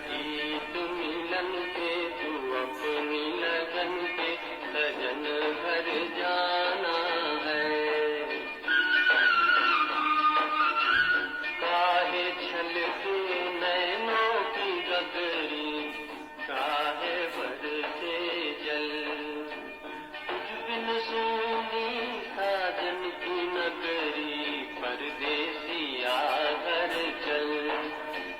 गीत मिलन के, तू अपनी लगन के सजन घर जाना है। काहे छलके नैनों की गगरी, काहे बरसे जल, तुझ बिन सोनी साजन की नगरी, परदेसिया घर चल।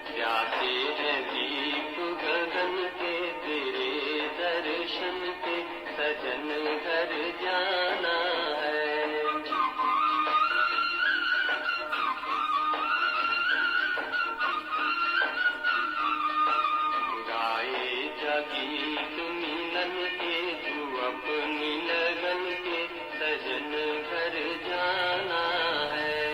प्यासे हैं दीप गगन के, तेरे दर्शन के सजन घर जाना है। गाए गीत मिलन के, तू अपनी लगन के सजन घर जाना है।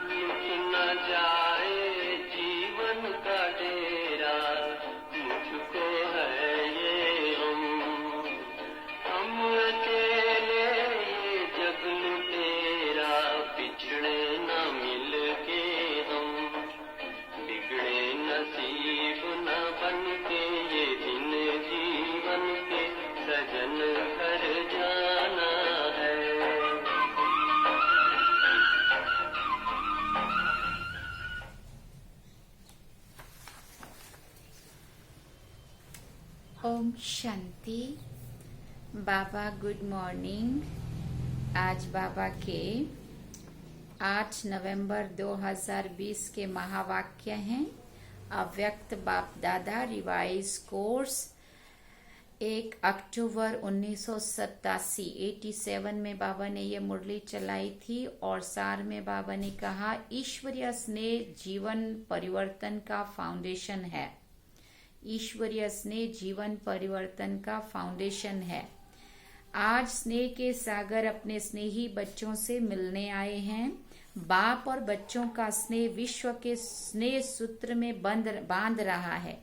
मिट न जाए जीवन का डेरा, मुझको है ये हम अकेले ये जग लुटेरा, पिछड़े न मिल के हम, बिगड़े नसीब न बन के ये दिन जीवन के सजन घर जाना है। ओम शांति। बाबा गुड मॉर्निंग। आज बाबा के 8 नवंबर 2020 के महावाक्य हैं। अव्यक्त बाप दादा रिवाइज कोर्स 1 अक्टूबर 1987 में बाबा ने ये मुरली चलाई थी और सार में बाबा ने कहा ईश्वरीय स्नेह जीवन परिवर्तन का फाउंडेशन है। ईश्वरीय स्नेह जीवन परिवर्तन का फाउंडेशन है। आज स्नेह के सागर अपने स्नेही बच्चों से मिलने आए हैं। बाप और बच्चों का स्नेह विश्व के स्नेह सूत्र में बांध रहा है।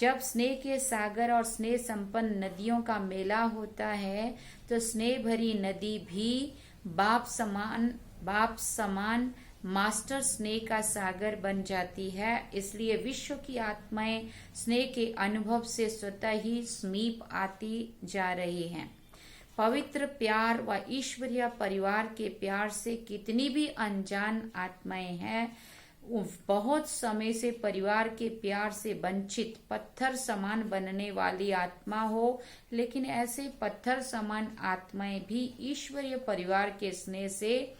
जब स्नेह के सागर और स्नेह संपन्न नदियों का मेला होता है तो स्नेह भरी नदी भी बाप समान मास्टर स्नेह का सागर बन जाती है। इसलिए विश्व की आत्माएं स्नेह के अनुभव से स्वतः ही समीप आती जा रही हैं। पवित्र प्यार व ईश्वरीय परिवार के प्यार से कितनी भी अनजान आत्माएं हैं, बहुत समय से परिवार के प्यार से वंचित पत्थर समान बनने वाली आत्मा हो, लेकिन ऐसे पत्थर समान आत्माएं भी ईश्वरीय परिवार के स्नेह से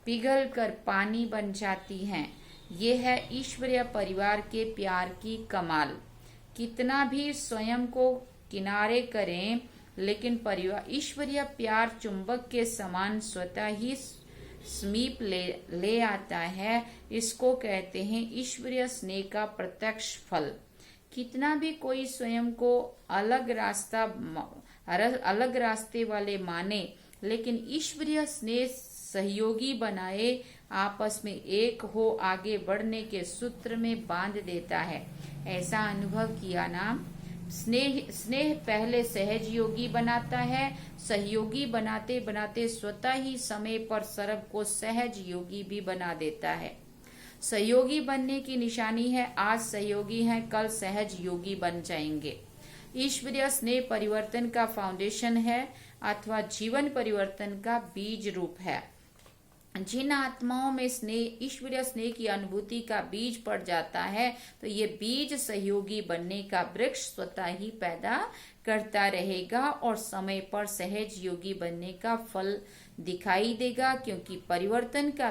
पिघल कर पानी बन जाती हैं। ये है ईश्वरीय परिवार के प्यार की कमाल। कितना भी स्वयं को किनारे करें, लेकिन परिवार ईश्वरीय प्यार चुंबक के समान स्वतः ही समीप ले आता है। इसको कहते हैं ईश्वरीय स्नेह का प्रत्यक्ष फल। कितना भी कोई स्वयं को अलग रास्ते वाले माने, लेकिन ईश्वरीय स्नेह सहयोगी बनाए, आपस में एक हो आगे बढ़ने के सूत्र में बांध देता है। ऐसा अनुभव किया ना। स्नेह पहले सहज योगी बनाता है। सहयोगी बनाते बनाते स्वतः ही समय पर सर्व को सहज योगी भी बना देता है। सहयोगी बनने की निशानी है आज सहयोगी हैं, कल सहज योगी बन जाएंगे। ईश्वरीय स्नेह परिवर्तन का फाउंडेशन है अथवा जीवन परिवर्तन का बीज रूप है। जिन आत्माओं में स्नेह ईश्वरीय स्नेह की अनुभूति का बीज पड़ जाता है तो ये बीज सहयोगी बनने का वृक्ष स्वतः ही पैदा करता रहेगा और समय पर सहज योगी बनने का फल दिखाई देगा, क्योंकि परिवर्तन का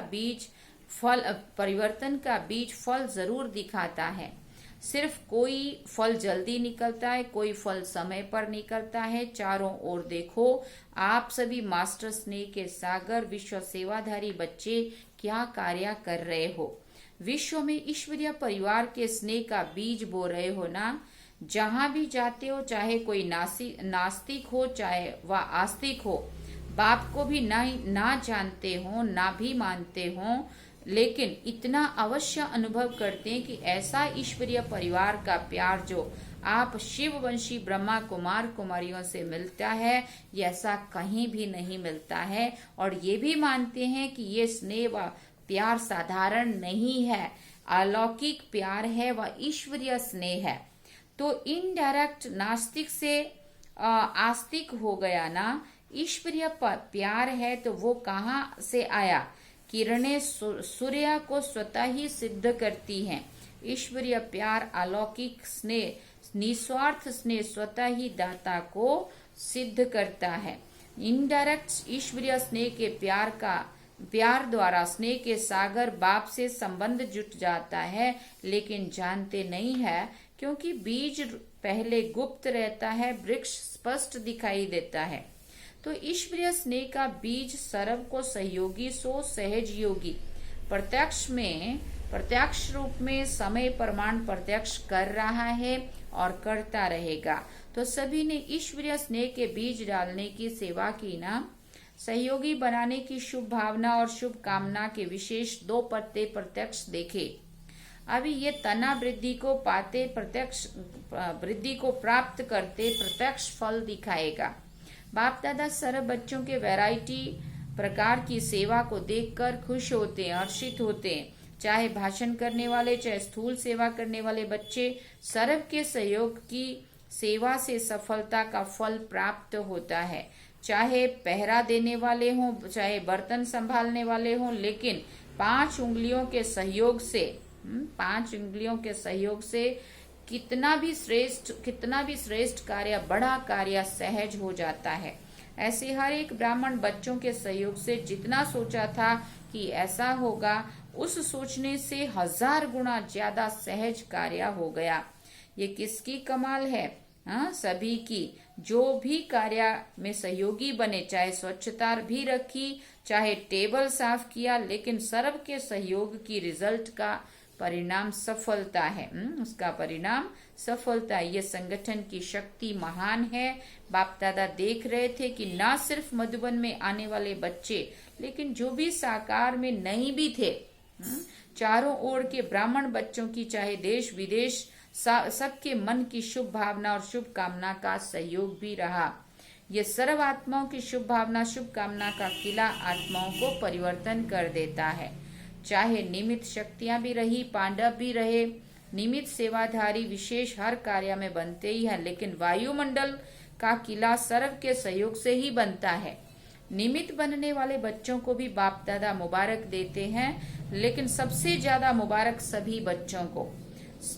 बीज फल जरूर दिखाता है। सिर्फ कोई फल जल्दी निकलता है, कोई फल समय पर निकलता है। चारों ओर देखो, आप सभी मास्टर स्नेह के सागर विश्व सेवाधारी बच्चे क्या कार्य कर रहे हो। विश्व में ईश्वरीय परिवार के स्नेह का बीज बो रहे हो ना। जहां भी जाते हो, चाहे कोई नास्तिक हो चाहे वह आस्तिक हो, बाप को भी ना जानते हो ना भी मानते हो, लेकिन इतना अवश्य अनुभव करते हैं कि ऐसा ईश्वरीय परिवार का प्यार जो आप शिववंशी ब्रह्मा कुमार कुमारियों से मिलता है, ये ऐसा कहीं भी नहीं मिलता है। और ये भी मानते हैं कि ये स्नेह व प्यार साधारण नहीं है, अलौकिक प्यार है, वह ईश्वरीय स्नेह है। तो इनडायरेक्ट नास्तिक से आस्तिक हो गया ना। ईश्वरीय प्यार है तो वो कहाँ से आया? किरणें सूर्य को स्वतः ही सिद्ध करती हैं। ईश्वरीय प्यार, अलौकिक स्नेह, निस्वार्थ स्नेह स्वतः ही दाता को सिद्ध करता है। इनडायरेक्ट ईश्वरीय स्नेह के प्यार द्वारा स्नेह के सागर बाप से संबंध जुट जाता है, लेकिन जानते नहीं है, क्योंकि बीज पहले गुप्त रहता है, वृक्ष स्पष्ट दिखाई देता है। तो ईश्वरीय स्नेह का बीज सर्व को सहयोगी सो सहज योगी प्रत्यक्ष रूप में समय प्रमाण प्रत्यक्ष कर रहा है और करता रहेगा। तो सभी ने ईश्वरीय स्नेह के बीज डालने की सेवा की ना। सहयोगी बनाने की शुभ भावना और शुभ कामना के विशेष 2 पत्ते प्रत्यक्ष देखे। अभी ये तना वृद्धि को पाते, प्रत्यक्ष वृद्धि को प्राप्त करते प्रत्यक्ष फल दिखाएगा। बाप दादा सर्व बच्चों के वैरायटी प्रकार की सेवा को देखकर खुश होते हैं, हर्षित होते हैं। चाहे भाषण करने वाले, चाहे स्थूल सेवा करने वाले बच्चे, सर्व के सहयोग की सेवा से सफलता का फल प्राप्त होता है। चाहे पहरा देने वाले हों, चाहे बर्तन संभालने वाले हों, लेकिन 5 उंगलियों के सहयोग से कितना भी श्रेष्ठ कार्य, बड़ा कार्य सहज हो जाता है। ऐसे हर एक ब्राह्मण बच्चों के सहयोग से जितना सोचा था कि ऐसा होगा, उस सोचने से 1000 गुना ज्यादा सहज कार्य हो गया। ये किसकी कमाल है? सभी की। जो भी कार्य में सहयोगी बने, चाहे स्वच्छता भी रखी, चाहे टेबल साफ किया, लेकिन सर्व के सहयोग की रिजल्ट का परिणाम सफलता है। उसका परिणाम सफलता। ये संगठन की शक्ति महान है। बाप दादा देख रहे थे कि ना सिर्फ मधुबन में आने वाले बच्चे, लेकिन जो भी साकार में नहीं भी थे, चारों ओर के ब्राह्मण बच्चों की, चाहे देश विदेश, सबके मन की शुभ भावना और शुभ कामना का सहयोग भी रहा। ये सर्व आत्माओं की शुभ भावना, शुभ कामना का किला आत्माओं को परिवर्तन कर देता है। चाहे निमित्त शक्तियां भी रही, पांडव भी रहे, निमित्त सेवाधारी विशेष हर कार्य में बनते ही हैं, लेकिन वायुमंडल का किला सर्व के सहयोग से ही बनता है। निमित्त बनने वाले बच्चों को भी बाप दादा मुबारक देते हैं, लेकिन सबसे ज्यादा मुबारक सभी बच्चों को।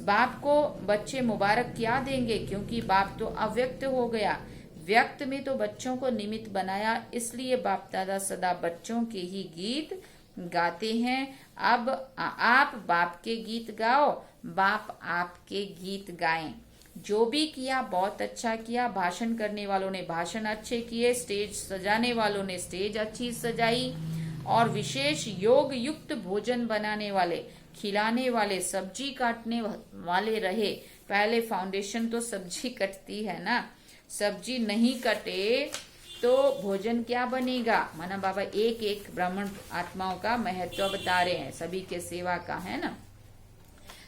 बाप को बच्चे मुबारक क्या देंगे, क्योंकि बाप तो अव्यक्त हो गया। व्यक्त में तो बच्चों को निमित्त बनाया, इसलिए बाप दादा सदा बच्चों के ही गीत गाते हैं। अब आप बाप के गीत गाओ, बाप आपके गीत गाएं। जो भी किया बहुत अच्छा किया। भाषण करने वालों ने भाषण अच्छे किए, स्टेज सजाने वालों ने स्टेज अच्छी सजाई, और विशेष योग युक्त भोजन बनाने वाले, खिलाने वाले, सब्जी काटने वाले रहे। पहले फाउंडेशन तो सब्जी कटती है ना, सब्जी नहीं कटे तो भोजन क्या बनेगा। माना बाबा एक एक ब्राह्मण आत्माओं का महत्व बता रहे हैं, सभी के सेवा का, है ना।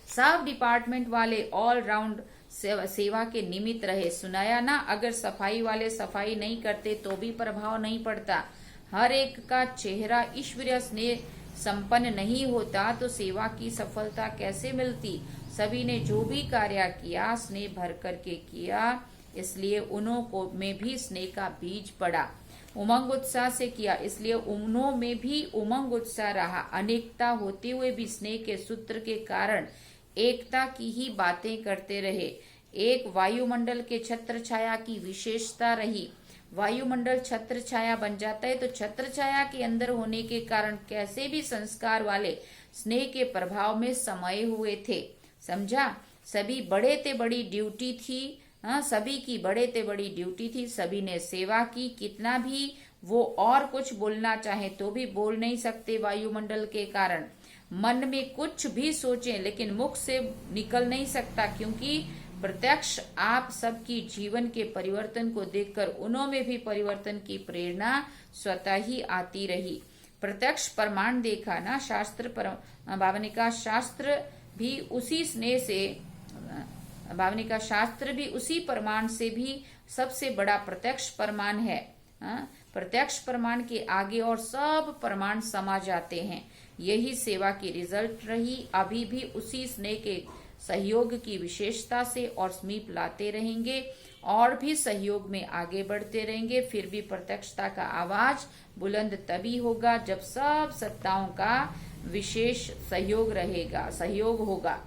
सब डिपार्टमेंट वाले ऑल राउंड सेवा के निमित्त रहे। सुनाया ना, अगर सफाई वाले सफाई नहीं करते तो भी प्रभाव नहीं पड़ता। हर एक का चेहरा ईश्वरीय स्नेह संपन्न नहीं होता तो सेवा की सफलता कैसे मिलती। सभी ने जो भी कार्य किया स्नेह भर करके किया, इसलिए उन्हों को में भी स्नेह का बीज पड़ा। उमंग उत्साह से किया, इसलिए उन्हों में भी उमंग उत्साह रहा। अनेकता होते हुए भी स्नेह के सूत्र के कारण एकता की ही बातें करते रहे। एक वायुमंडल के छत्र छाया की विशेषता रही। वायुमंडल छत्र छाया बन जाता है तो छत्र छाया के अंदर होने के कारण कैसे भी संस्कार वाले स्नेह के प्रभाव में समाये हुए थे। समझा। सभी बड़े ते बड़ी ड्यूटी थी। सभी की बड़े ते बड़ी ड्यूटी थी। सभी ने सेवा की। कितना भी वो और कुछ बोलना चाहे तो भी बोल नहीं सकते वायुमंडल के कारण। मन में कुछ भी सोचें लेकिन मुख से निकल नहीं सकता, क्योंकि प्रत्यक्ष आप सबकी जीवन के परिवर्तन को देखकर उन्हों में भी परिवर्तन की प्रेरणा स्वतः ही आती रही। प्रत्यक्ष प्रमाण देखा ना। शास्त्र बाबा ने कहा शास्त्र भी उसी स्नेह से, बाबा ने कहा शास्त्र भी उसी प्रमाण से भी सबसे बड़ा प्रत्यक्ष प्रमाण है। प्रत्यक्ष प्रमाण के आगे और सब प्रमाण समा जाते हैं। यही सेवा की रिजल्ट रही। अभी भी उसी स्नेह के सहयोग की विशेषता से और समीप लाते रहेंगे और भी सहयोग में आगे बढ़ते रहेंगे। फिर भी प्रत्यक्षता का आवाज बुलंद तभी होगा जब सब सत्ताओं का विशेष सहयोग होगा।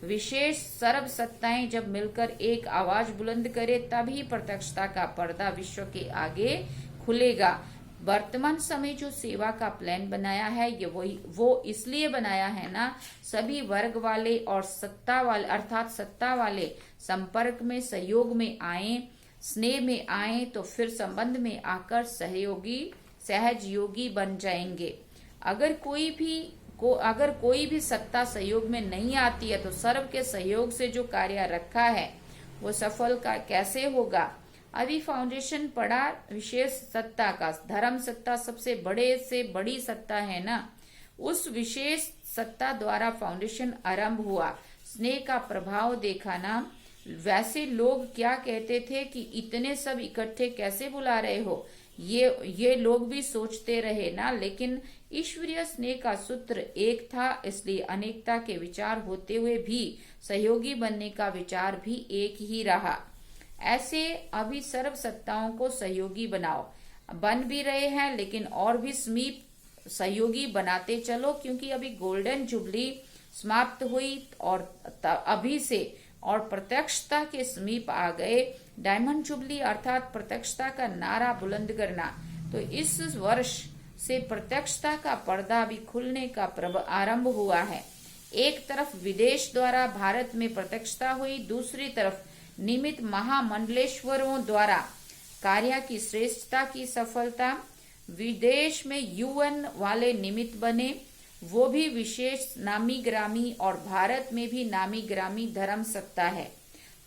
विशेष सर्व सत्ताएं जब मिलकर एक आवाज बुलंद करे तभी प्रत्यक्षता का पर्दा विश्व के आगे खुलेगा। वर्तमान समय जो सेवा का प्लान बनाया है ये वो इसलिए बनाया है ना, सभी वर्ग वाले और सत्ता वाले अर्थात सत्ता वाले संपर्क में सहयोग में आए, स्नेह में आए तो फिर संबंध में आकर सहयोगी बन जाएंगे। अगर कोई भी सत्ता सहयोग में नहीं आती है तो सर्व के सहयोग से जो कार्य रखा है वो सफल का कैसे होगा। अभी फाउंडेशन पड़ा विशेष सत्ता का। धर्म सत्ता सबसे बड़े से बड़ी सत्ता है ना, उस विशेष सत्ता द्वारा फाउंडेशन आरंभ हुआ। स्नेह का प्रभाव देखा ना। वैसे लोग क्या कहते थे कि इतने सब इकट्ठे कैसे बुला रहे हो, ये लोग भी सोचते रहे ना। लेकिन ईश्वरीय स्नेह का सूत्र एक था, इसलिए अनेकता के विचार होते हुए भी सहयोगी बनने का विचार भी एक ही रहा। ऐसे अभी सर्व सत्ताओं को सहयोगी बनाओ, बन भी रहे हैं लेकिन और भी समीप सहयोगी बनाते चलो, क्योंकि अभी गोल्डन जुबली समाप्त हुई और अभी से और प्रत्यक्षता के समीप आ गए। डायमंड जुबली अर्थात प्रत्यक्षता का नारा बुलंद करना। तो इस वर्ष से प्रत्यक्षता का पर्दा भी खुलने का आरंभ हुआ है। एक तरफ विदेश द्वारा भारत में प्रत्यक्षता हुई, दूसरी तरफ निमित्त महामंडलेश्वरों द्वारा कार्य की श्रेष्ठता की सफलता। विदेश में यूएन वाले निमित्त बने, वो भी विशेष नामी ग्रामी, और भारत में भी नामी ग्रामी धर्म सत्ता है।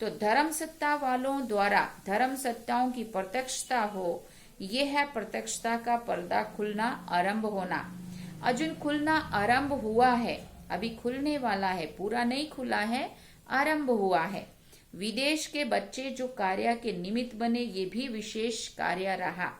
तो धर्म सत्ता वालों द्वारा धर्म सत्ताओं की प्रत्यक्षता हो, ये है प्रत्यक्षता का पर्दा खुलना आरंभ होना। अर्जुन खुलना आरंभ हुआ है, अभी खुलने वाला है, पूरा नहीं खुला है, आरंभ हुआ है। विदेश के बच्चे जो कार्य के निमित्त बने, ये भी विशेष कार्य रहा।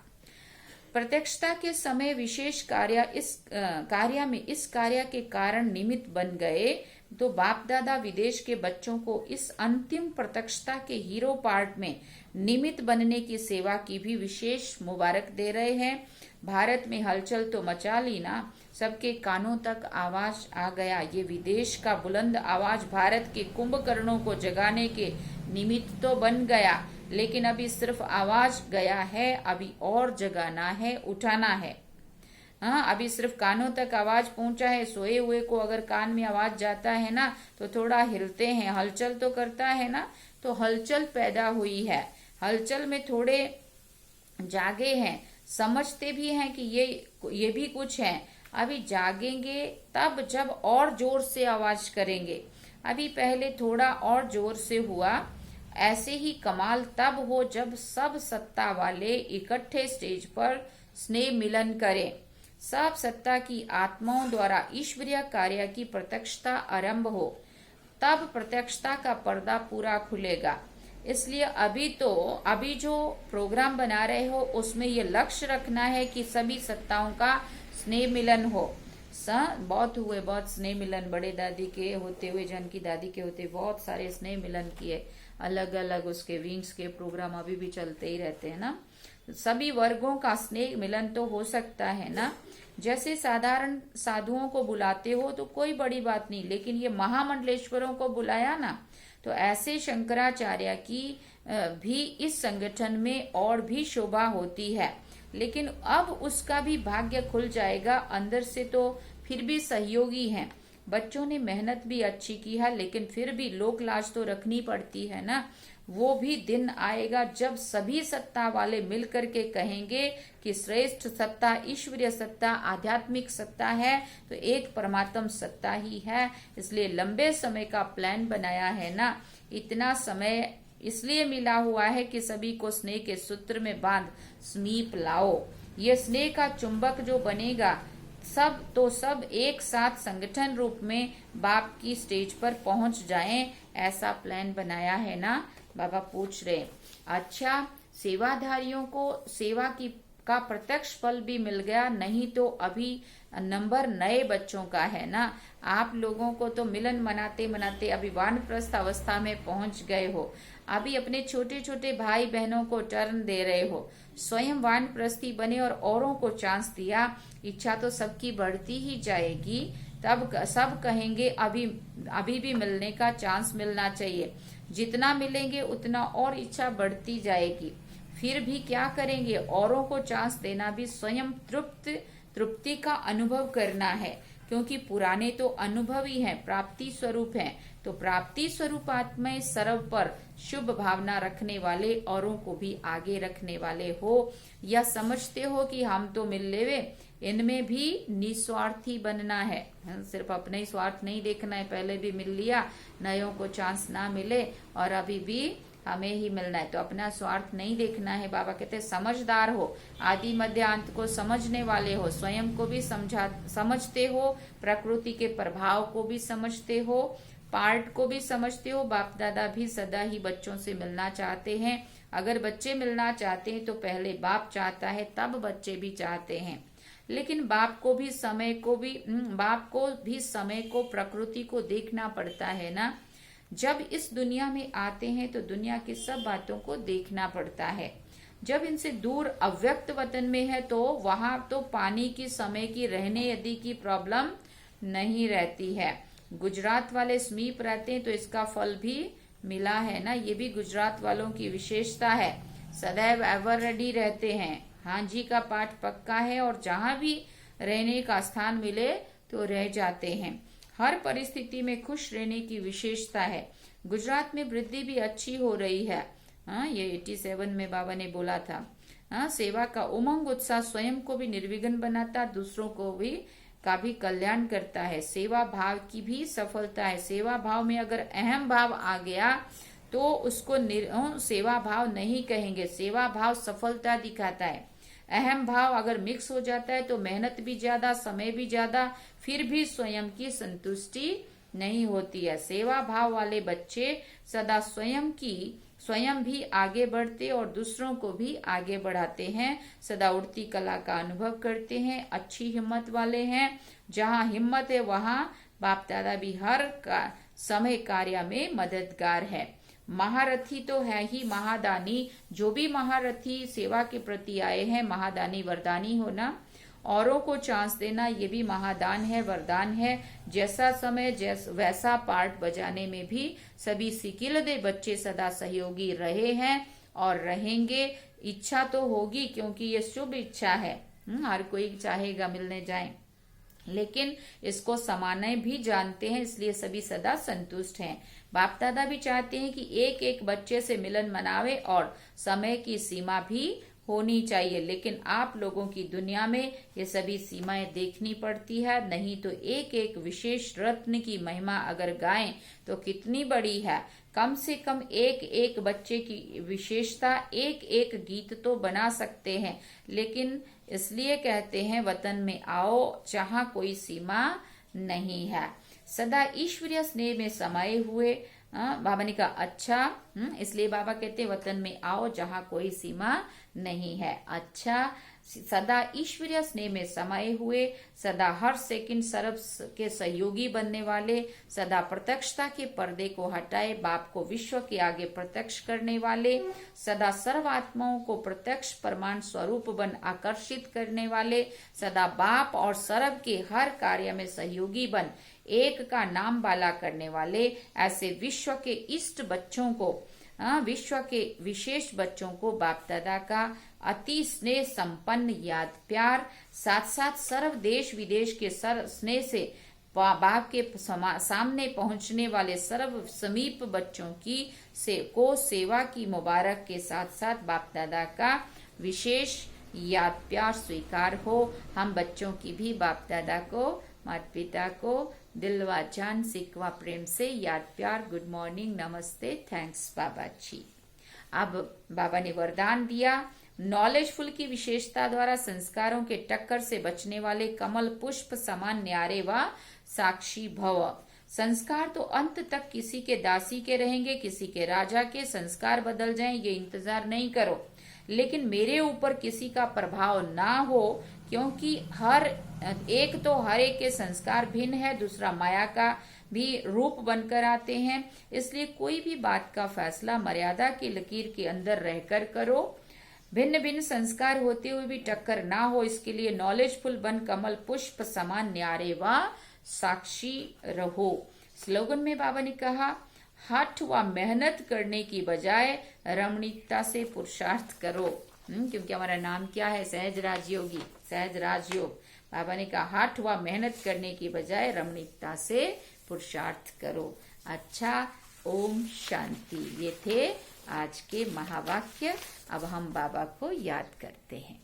प्रत्यक्षता के समय विशेष कार्य में इस कार्य के कारण निमित्त बन गए। तो बाप दादा विदेश के बच्चों को इस अंतिम प्रत्यक्षता के हीरो पार्ट में निमित्त बनने की सेवा की भी विशेष मुबारक दे रहे हैं। भारत में हलचल तो मचा ली ना, सबके कानों तक आवाज आ गया। ये विदेश का बुलंद आवाज भारत के कुंभकर्णों को जगाने के निमित्त तो बन गया, लेकिन अभी सिर्फ आवाज गया है, अभी और जगाना है, उठाना है। हाँ, अभी सिर्फ कानों तक आवाज पहुंचा है। सोए हुए को अगर कान में आवाज जाता है ना तो थोड़ा हिलते हैं, हलचल तो करता है ना। तो हलचल पैदा हुई है, हलचल में थोड़े जागे हैं, समझते भी हैं कि ये भी कुछ है। अभी जागेंगे तब जब और जोर से आवाज करेंगे। अभी पहले थोड़ा और जोर से हुआ। ऐसे ही कमाल तब हो जब सब सत्ता वाले इकट्ठे स्टेज पर स्नेह मिलन करें। सब सत्ता की आत्माओं द्वारा ईश्वरीय कार्य की प्रत्यक्षता आरंभ हो, तब प्रत्यक्षता का पर्दा पूरा खुलेगा। इसलिए अभी जो प्रोग्राम बना रहे हो उसमें ये लक्ष्य रखना है कि सभी सत्ताओं का स्नेह मिलन हो। बहुत स्नेह मिलन बड़े दादी के होते हुए, जानकी दादी के होते बहुत सारे स्नेह मिलन किए, अलग अलग उसके विंग्स के प्रोग्राम अभी भी चलते ही रहते हैं ना। सभी वर्गों का स्नेह मिलन तो हो सकता है ना। जैसे साधारण साधुओं को बुलाते हो तो कोई बड़ी बात नहीं, लेकिन ये महामंडलेश्वरों को बुलाया ना, तो ऐसे शंकराचार्य की भी इस संगठन में और भी शोभा होती है। लेकिन अब उसका भी भाग्य खुल जाएगा। अंदर से तो फिर भी सहयोगी हैं, बच्चों ने मेहनत भी अच्छी की है, लेकिन फिर भी लोक लाज तो रखनी पड़ती है ना। वो भी दिन आएगा जब सभी सत्ता वाले मिलकर के कहेंगे कि श्रेष्ठ सत्ता ईश्वरीय सत्ता आध्यात्मिक सत्ता है, तो एक परमात्म सत्ता ही है। इसलिए लंबे समय का प्लान बनाया है ना। इतना समय इसलिए मिला हुआ है कि सभी को स्नेह के सूत्र में बांध समीप लाओ। ये स्नेह का चुंबक जो बनेगा, सब एक साथ संगठन रूप में बाप की स्टेज पर पहुंच जाएं, ऐसा प्लान बनाया है ना। बाबा पूछ रहे, अच्छा सेवाधारियों को सेवा की का प्रत्यक्ष फल भी मिल गया, नहीं तो अभी नंबर नए बच्चों का है ना। आप लोगों को तो मिलन मनाते मनाते अभी वानप्रस्थ अवस्था में पहुंच गए हो, अभी अपने छोटे छोटे भाई बहनों को टर्न दे रहे हो, स्वयं वानप्रस्थी बने और औरों को चांस दिया। इच्छा तो सबकी बढ़ती ही जाएगी, तब सब कहेंगे अभी अभी भी मिलने का चांस मिलना चाहिए। जितना मिलेंगे उतना और इच्छा बढ़ती जाएगी। फिर भी क्या करेंगे, औरों को चांस देना भी स्वयं तृप्ति का अनुभव करना है, क्योंकि पुराने तो अनुभव ही हैं, प्राप्ति स्वरूप हैं। तो प्राप्ति स्वरूप आत्माएं सर्व पर शुभ भावना रखने वाले, औरों को भी आगे रखने वाले हो, या समझते हो कि हम तो मिल लेवे, इनमें भी निस्वार्थी बनना है। सिर्फ अपने ही स्वार्थ नहीं देखना है, पहले भी मिल लिया, नयों को चांस ना मिले और अभी भी हमें ही मिलना है, तो अपना स्वार्थ नहीं देखना है। बाबा कहते हैं समझदार हो, आदि मध्य अंत को समझने वाले हो, स्वयं को भी समझते हो, प्रकृति के प्रभाव को भी समझते हो, पार्ट को भी समझते हो। बाप दादा भी सदा ही बच्चों से मिलना चाहते हैं। अगर बच्चे मिलना चाहते हैं तो पहले बाप चाहता है, तब बच्चे भी चाहते हैं। लेकिन बाप को भी समय को प्रकृति को देखना पड़ता है ना। जब इस दुनिया में आते हैं तो दुनिया की सब बातों को देखना पड़ता है। जब इनसे दूर अव्यक्त वतन में है तो वहां तो पानी की, समय की, रहने आदि की प्रॉब्लम नहीं रहती है। गुजरात वाले समीप रहते हैं तो इसका फल भी मिला है ना, ये भी गुजरात वालों की विशेषता है। सदैव एवर रेडी रहते हैं, हाँ जी का पाठ पक्का है, और जहां भी रहने का स्थान मिले तो रह जाते हैं। हर परिस्थिति में खुश रहने की विशेषता है। गुजरात में वृद्धि भी अच्छी हो रही है। ये 87 में बाबा ने बोला था। सेवा का उमंग उत्साह स्वयं को भी निर्विघ्न बनाता, दूसरों को भी का भी कल्याण करता है। सेवा भाव की भी सफलता है। सेवा भाव में अगर अहम भाव आ गया तो उसको सेवा भाव नहीं कहेंगे, सेवा भाव सफलता दिखाता है। अहम भाव अगर मिक्स हो जाता है तो मेहनत भी ज्यादा, समय भी ज्यादा, फिर भी स्वयं की संतुष्टि नहीं होती है। सेवा भाव वाले बच्चे सदा स्वयं भी आगे बढ़ते और दूसरों को भी आगे बढ़ाते हैं। सदा उड़ती कला का अनुभव करते हैं, अच्छी हिम्मत वाले हैं। जहाँ हिम्मत है वहाँ बाप दादा भी हर समय कार्य में मददगार है। महारथी तो है ही महादानी, जो भी महारथी सेवा के प्रति आए हैं, महादानी वरदानी होना, औरों को चांस देना, ये भी महादान है, वरदान है। जैसा समय वैसा पार्ट बजाने में भी सभी सिकिलदे बच्चे सदा सहयोगी रहे हैं और रहेंगे। इच्छा तो होगी क्योंकि ये शुभ इच्छा है, हर कोई चाहेगा मिलने जाए, लेकिन इसको समाने भी जानते हैं, इसलिए सभी सदा संतुष्ट हैं। बाप दादा भी चाहते हैं कि एक एक बच्चे से मिलन मनावे और समय की सीमा भी होनी चाहिए, लेकिन आप लोगों की दुनिया में ये सभी सीमाएं देखनी पड़ती है। नहीं तो एक एक विशेष रत्न की महिमा अगर गाएं तो कितनी बड़ी है। कम से कम एक एक बच्चे की विशेषता, एक एक गीत तो बना सकते हैं। लेकिन इसलिए कहते हैं वतन में आओ जहां कोई सीमा नहीं है। सदा ईश्वरीय स्नेह में समाये हुए, बाबा ने कहा अच्छा, इसलिए बाबा कहते हैं वतन में आओ जहां कोई सीमा नहीं है। अच्छा, सदा ईश्वरीय स्नेह में समाये हुए, सदा हर सेकंड सर्व के सहयोगी बनने वाले, सदा प्रत्यक्षता के पर्दे को हटाए बाप को विश्व के आगे प्रत्यक्ष करने वाले, सदा सर्व आत्माओं को प्रत्यक्ष प्रमाण स्वरूप बन आकर्षित करने वाले, सदा बाप और सर्व के हर कार्य में सहयोगी बन एक का नाम बाला करने वाले, ऐसे विश्व के इष्ट बच्चों को, विश्व के विशेष बच्चों को बाप दादा का अति स्नेह संपन्न याद प्यार, साथ साथ सर्व देश विदेश के स्नेह से बाप के सामने पहुंचने वाले सर्व समीप बच्चों की सेवा की मुबारक के साथ साथ बाप दादा का विशेष याद प्यार स्वीकार हो। हम बच्चों की भी बाप दादा को, माता पिता को दिलवा जान सिकवा प्रेम से याद प्यार, गुड मॉर्निंग, नमस्ते, थैंक्स बाबा जी। अब बाबा ने वरदान दिया, नॉलेजफुल की विशेषता द्वारा संस्कारों के टक्कर से बचने वाले कमल पुष्प समान न्यारे व साक्षी भव। संस्कार तो अंत तक किसी के दासी के रहेंगे, किसी के राजा के। संस्कार बदल जाएं ये इंतजार नहीं करो। लेकिन मेरे ऊपर किसी का प्रभाव ना हो, क्योंकि हर एक के संस्कार भिन्न है, दूसरा माया का भी रूप बनकर आते हैं। इसलिए कोई भी बात का फैसला मर्यादा की लकीर के अंदर रहकर करो। भिन्न भिन्न संस्कार होते हुए भी टक्कर ना हो, इसके लिए नॉलेजफुल बन कमल पुष्प समान न्यारे व साक्षी रहो। स्लोगन में बाबा ने कहा, हठ व मेहनत करने की बजाय रमणीकता से पुरुषार्थ करो। क्योंकि हमारा नाम क्या है? सहज राजयोगी, सहज राजयोग। बाबा ने कहा हठ व मेहनत करने की बजाय रमणीकता से पुरुषार्थ करो। अच्छा, ओम शांति। ये थे आज के महावाक्य। अब हम बाबा को याद करते हैं।